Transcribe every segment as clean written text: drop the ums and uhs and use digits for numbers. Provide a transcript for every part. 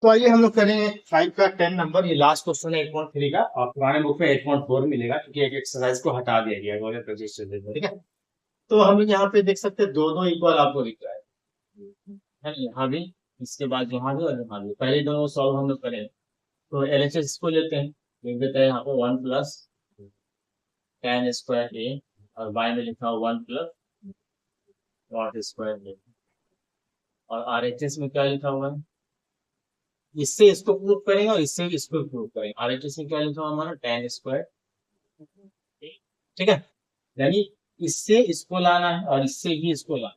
तो आइए हम लोग करेंगे 5 का 10 नंबर। ये लास्ट क्वेश्चन है 8.3 का, और पुराने बुक में 8.4 मिलेगा क्योंकि एक एक्सरसाइज को हटा दिया गया है 2025 से। ठीक है, तो हम लोग यहाँ पे देख सकते हैं दो दो इक्वल आपको दिख रहा है ना? यहाँ भी, इसके बाद यहाँ भी और यहाँ भी। पहले दोनों सॉल्व हम लोग करें तो एलएचएस को लेते हैं। लिख देते हैं यहाँ पे 1 प्लस tan स्क्वायर ए, और बाय में लिखा हुआ 1 प्लस कॉट स्क्वायर ए। और आरएचएस में क्या लिखा हुआ है, इससे इसको प्रूव करेंगे और इससे इसको प्रूव करेंगे। आरएचएस में क्या लिखा हुआ हमारा tan स्क्वायर। ठीक है, यानी इससे इसको लाना है और इससे ही इसको लाना है।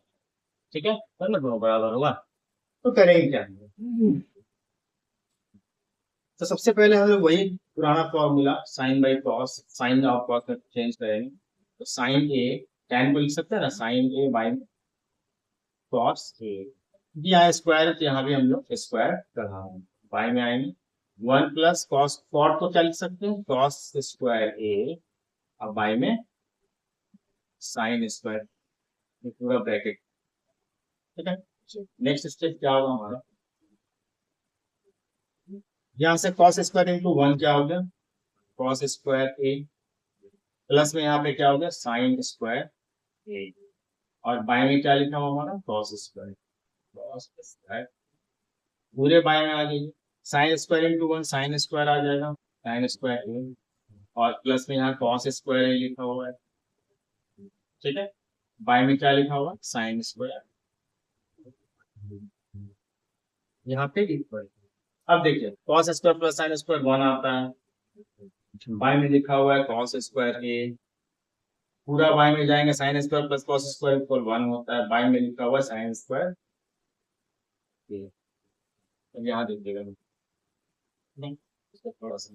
ठीक है, तब ना दोनों बराबर होगा। तो करेंगे क्या, तो सबसे पहले हम लोग वही पुराना formula sine by cos, sine of cos में चेंज करेंगे। तो साइन ए, tan को लिख सकते हैं ना, साइन ए बाई कॉस ए। यहाँ स्क्वायर है तो यहाँ भी हम लोग स्क्वायर कर रहा हूँ। बाई में आएंगे 1 प्लस कॉस, कॉट को क्या लिख सकते हैं, कॉस स्क्वायर ए, और बाई में साइन स्क्वायर, पूरा ब्रैकेट। ठीक है, नेक्स्ट स्टेप क्या होगा हमारा, यहाँ से कॉस स्क्वायर इंटू 1 क्या हो गया, कॉस स्क्वायर ए, प्लस में यहाँ पे क्या हो गया साइन स्क्वायर ए, और बाय में क्या लिखा हुआ हमारा कॉस स्क्वायर, कॉस स्क्वायर पूरे बाय में आ जाइए। Sine square into 1 sine square आ जाएगा, साइन स्क्वायर ए, और प्लस में यहाँ कॉस स्क्वायर ए लिखा हुआ है। ठीक है, बाय में क्या लिखा हुआ साइन स्क्वायर, यहाँ पे इक्वल। अब देखिए cos square plus sine square 1 आता है, बाय में लिखा हुआ है कॉस स्क्वायर ए, पूरा बाय में जाएंगे sine square plus cos square equal 1 होता है, बाय में लिखा हुआ है साइन स्क्वायर ए। अब यहाँ देखिएगा, नहीं इसको थोड़ा सा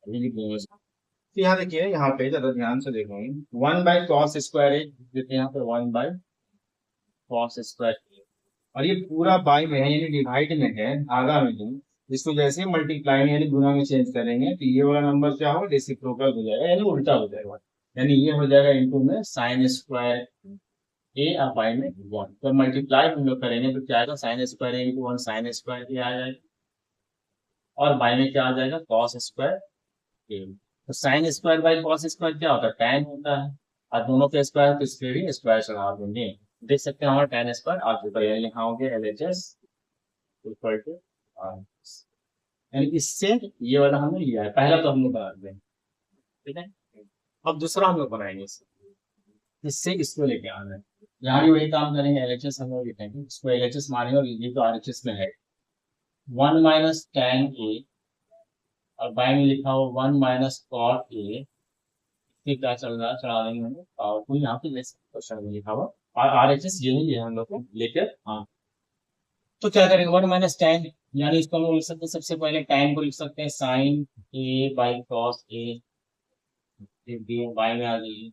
लिख दूंगा। तो यहाँ देखिए, यहाँ पे ज्यादा ध्यान से देखो, 1 बाई कॉस स्क्वायर ए देखिए, यहाँ पे 1 बाई कॉस स्क्वायर ए, और ये पूरा बाई में है यानी डिवाइड में है, भागा में है। इसको जैसे मल्टीप्लाई में यानी गुना में चेंज करेंगे तो ये वाला नंबर क्या होगा, रेसिप्रोकल हो जाएगा यानी उल्टा हो जाएगा। यानी ये हो जाएगा इनटू में साइन स्क्वायर ए, और बाई में 1। तो मल्टीप्लाई हम लोग करेंगे तो क्या आएगा, साइन स्क्वायर ए इंटू 1 साइन स्क्वायर ए आ जाएगा, और बाई में क्या आ जाएगा कॉस स्क्वायर ए। तो sine square by cos square क्या होता है, tan होता है, और दोनों के स्क्वायर तो इसके भी स्क्वायर चढ़ा देंगे। देख सकते हैं हमारा tan स्क्वायर आ चुका है, लिखा होंगे एलएचएस इक्वल टू आर, यानी इससे ये वाला हमने लिया है, पहला तो हम लोग बना देंगे। ठीक है, अब दूसरा हम लोग बनाएंगे इससे इसको लेके आना है। यहाँ भी वही काम करेंगे, एलएचएस हम लोग लिखेंगे, इसको एलएचएस मारेंगे और ये तो आरएचएस में है। 1 माइनस tan ए, और बाय में लिखा हो 1 माइनस कॉट ए, क्या चल रहा है चढ़ा देंगे हम लोग, और कोई यहाँ पे क्वेश्चन में लिखा हुआ, और आरएचएस यही है हम लोग को लेकर। हाँ, तो क्या करेंगे 1 माइनस tan, यानी इसको हम लोग लिख सकते हैं, सबसे पहले tan को लिख सकते हैं sine a by cos a, by में आ जाइए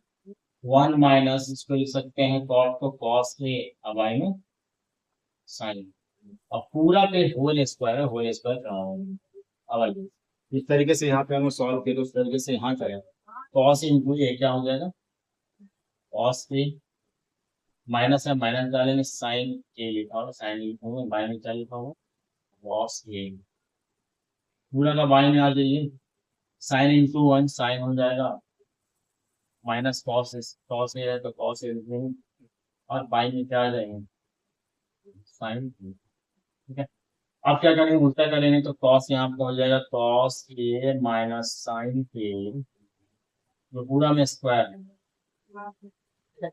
1 माइनस, इसको लिख सकते हैं कॉट को कॉस ए, और बाई में साइन, और पूरा के होल स्क्वायर है, होल स्क्वायर। अब इस तरीके से यहाँ पे हम सॉल्व किया तो उस तरीके से यहाँ करें, कॉस इंटू ए क्या हो जाएगा, कॉस ए, माइनस है माइनस डालेंगे, साइन ए लिखा होगा, साइन लिखा होगा, बाई में क्या लिखा होगा कॉस ए, पूरा का बाई में आ जाइए, साइन इंटू 1 साइन हो जाएगा, माइनस कॉस, कॉस ए है तो कॉस ए लिखेंगे, और बाई में क्या आ जाएंगे साइन। ठीक है, अब क्या करेंगे उल्टा करेंगे तो कॉस यहाँ पे हो जाएगा कॉस ए माइनस साइन ए, जो पूरा में स्क्वायर है।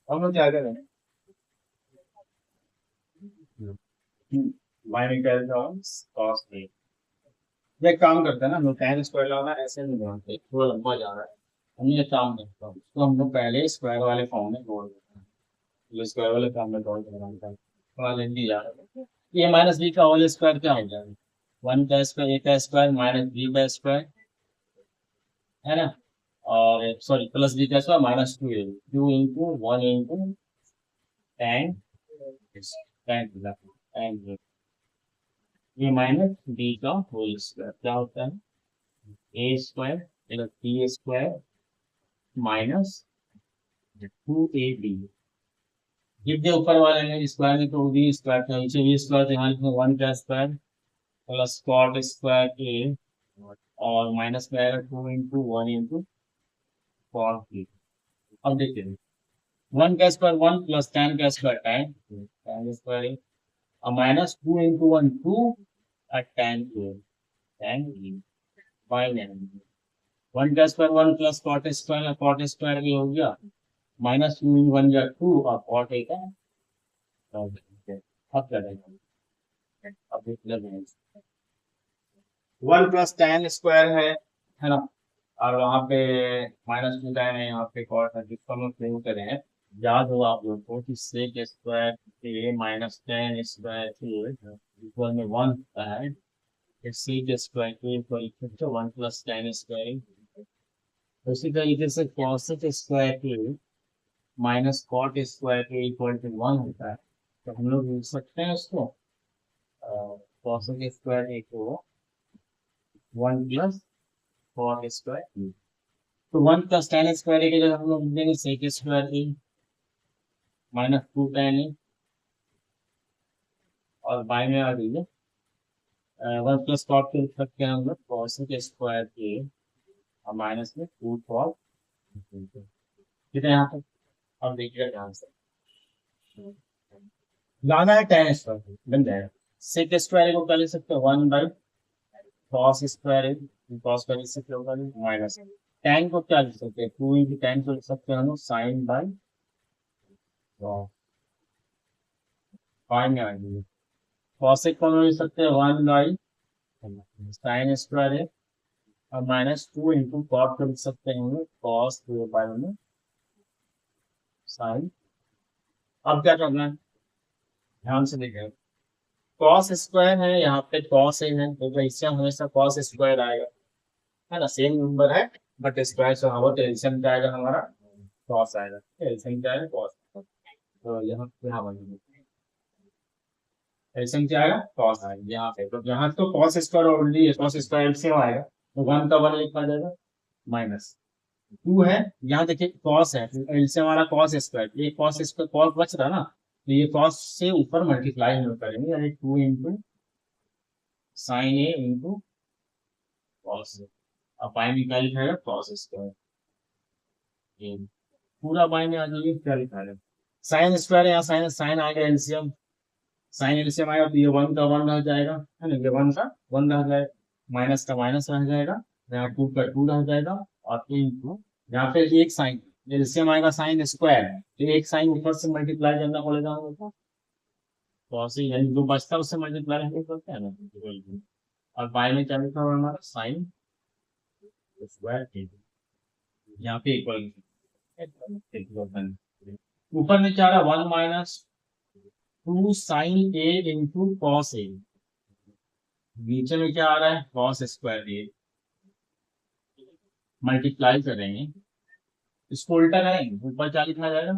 हम लोग क्या करेंगे, बाई में क्या लिखा होगा कॉस ए। ये काम करते हैं ना हम लोग, tan स्क्वायर लाना ऐसे नहीं बनाते, थोड़ा लंबा जा रहा है। हम ये काम करते हैं तो हम लोग पहले स्क्वायर वाले फॉर्म में जोड़ देते हैं, ये स्क्वायर वाले फॉर्म में जोड़ देते हैं, थोड़ा लेंदी जा रहा है। ये माइनस बी का होल स्क्वायर क्या हो जाएगा, 1 का स्क्वायर, ए का स्क्वायर माइनस बी का स्क्वायर, है ना, और सॉरी प्लस बी का square minus 2 A, 2 into 1 into tan, tan ये माइनस बी का होल स्क्वायर क्या होता है A square plus B square minus 2ab, लिख दिया ऊपर वाले में स्क्वायर में तो वी स्क्वायर का नीचे वी स्क्वायर तो यहाँ लिखना 1 का स्क्वायर प्लस कॉट स्क्वायर ए और माइनस में आएगा 2 इंटू 1 इंटू कॉट ए। अब देखिए 1 का स्क्वायर 1 प्लस tan का स्क्वायर tan स्क्वायर और माइनस 2 इंटू 1 2 और tan ए बाय 1 का स्क्वायर 1 प्लस कॉट स्क्वायर भी हो गया माइनस 2 इंटू 1 जा 2 और कॉट ए का अब क्या देगा अब देख लेंगे 1 प्लस tan स्क्वायर है ना और वहाँ पे माइनस 2 tan है यहाँ पे कॉट है जिसको हम प्रूव करें याद हो आप लोग को कि sec square a minus tan square a equal में 1 होता है sec square a equal to 1 plus tan square उसी तरीके से cosec square a minus cot square a equal to 1 होता है तो हम लोग लिख सकते हैं उसको कॉसेक स्क्वायर ए को 1 प्लस कॉट स्क्वायर ए तो 1 प्लस tan स्क्वायर ए की जगह हम लोग लिख देंगे सेक स्क्वायर ए माइनस 2 tan ए और बाय में आ गई 1 प्लस कॉट को लिख सकते हैं हम लोग कॉसेक स्क्वायर ए और माइनस में 2 कॉट ठीक है यहाँ पर अब देखिएगा ध्यान से लाना है tan स्क्वायर बन जाएगा सेक स्क्वायर को क्या लिख सकते हैं 1 बाई कॉस स्क्वायर कॉस का लिख सकते होगा माइनस tan को क्या लिख सकते हैं 2 इंटू tan को लिख सकते हैं हम लोग साइन बाई बाय में आ गई कॉसेक को हम लिख सकते हैं 1 बाई साइन स्क्वायर है और माइनस 2 इंटू कॉट को लिख सकते हैं हम लोग कॉस बाय में साइन। अब क्या करना है ध्यान से देखिए कॉस स्क्वायर है यहाँ पे कॉस है तो इससे हमेशा कॉस स्क्वायर आएगा है ना सेम नंबर है बट स्क्वायर से हमारा तो एलसीएम क्या आएगा हमारा कॉस आएगा एलसीएम क्या आएगा कॉस तो यहाँ बनेगा एलसीएम क्या आएगा कॉस आएगा यहाँ पे तो यहाँ तो कॉस स्क्वायर ओनली है कॉस स्क्वायर एलसीएम आएगा तो 1 का 1 लिखा जाएगा माइनस 2 है यहाँ देखिए कॉस है एलसीएम हमारा कॉस स्क्वायर ये कॉस स्क्वायर कॉस बच रहा ना तो ये कॉस से ऊपर मल्टीप्लाई हम करेंगे यानी 2 इंटू साइन ए इंटू कॉस अब बाय में क्या लिखा है कॉस स्क्वायर पूरा बाय में आ जाइए क्या लिखा है साइन स्क्वायर यहाँ साइन साइन आएगा एलसीएम साइन एलसीएम आएगा तो ये 1 का 1 रह जाएगा है ना ये 1 का 1 रह जाएगा माइनस का माइनस रह जाएगा यहाँ 2 का 2 रह जाएगा और इंटू यहाँ पे एक साइन एलसीएम आएगा साइन स्क्वायर तो एक साइन ऊपर से मल्टीप्लाई करना पड़ेगा हम लोग को कॉस यानी जो बचता है उससे मल्टीप्लाई हम लोग करते हैं ना और बाय में क्या लिखा हुआ हमारा साइन स्क्वायर यहाँ पे इक्वल ऊपर में क्या रहा 1 minus 2 sign A into cos A नीचे में क्या आ रहा है कॉस स्क्वायर ए मल्टीप्लाई करेंगे इसको उल्टा करेंगे ऊपर क्या लिखा जाएगा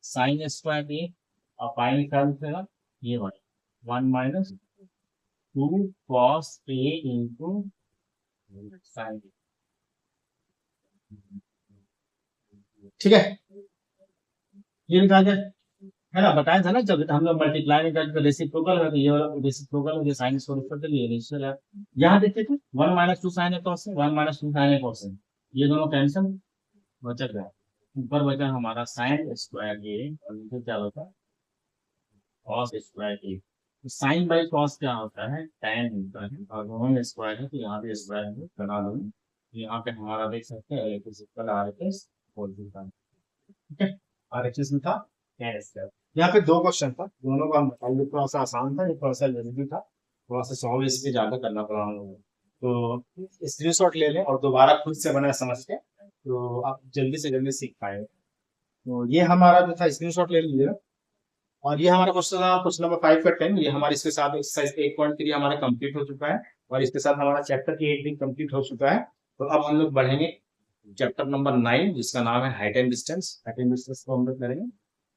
साइन स्क्वायर ए और बाय में क्या लिखेगा ये 1 minus 2 cos A into sine ठीक है ये लिखा जाए है ना बताया था ना जब हम लोग मल्टीप्लाई नहीं करते रेसिप्रोकल है तो ये वाला रेसिप्रोकल है साइन इसको ऊपर के लिए रेशियो है यहाँ देखते थे 1 माइनस 2 साइन ए कॉस 1 माइनस 2 साइन ए कॉस ये दोनों कैंसिल बचा गया ऊपर बचा हमारा साइन स्क्वायर ए और नीचे क्या होता है कॉस स्क्वायर ए तो साइन बाई कॉस क्या होता है tan होता है और दोनों में स्क्वायर है तो यहाँ पे स्क्वायर बना दो यहाँ पे हमारा देख सकते हैं इक्वल आरएचएस बोल देता है ठीक है आरएचएस में था यहाँ पे 2 क्वेश्चन था दोनों का हम बताइए थोड़ा सा आसान था थोड़ा सा जल्दी था थोड़ा सा सॉल्व इस पे ज्यादा करना पड़ा हम लोगों को तो स्क्रीनशॉट ले लें और दोबारा खुद से बनाए समझ के तो आप जल्दी से जल्दी सीख पाए तो ये हमारा जो था स्क्रीनशॉट ले लीजिए और ये हमारा क्वेश्चन नंबर 5 का 10 ये हमारे इसके साथ एक्सरसाइज 1.3 हमारा कंप्लीट हो चुका है और इसके साथ हमारा चैप्टर की 8 दिन कंप्लीट हो चुका है तो अब हम लोग बढ़ेंगे चैप्टर नंबर 9 जिसका नाम है हाइट एंड डिस्टेंस को हम लोग करेंगे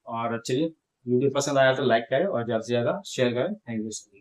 और चलिए वीडियो पसंद आया तो लाइक करें और ज्यादा से ज्यादा शेयर करें थैंक यू।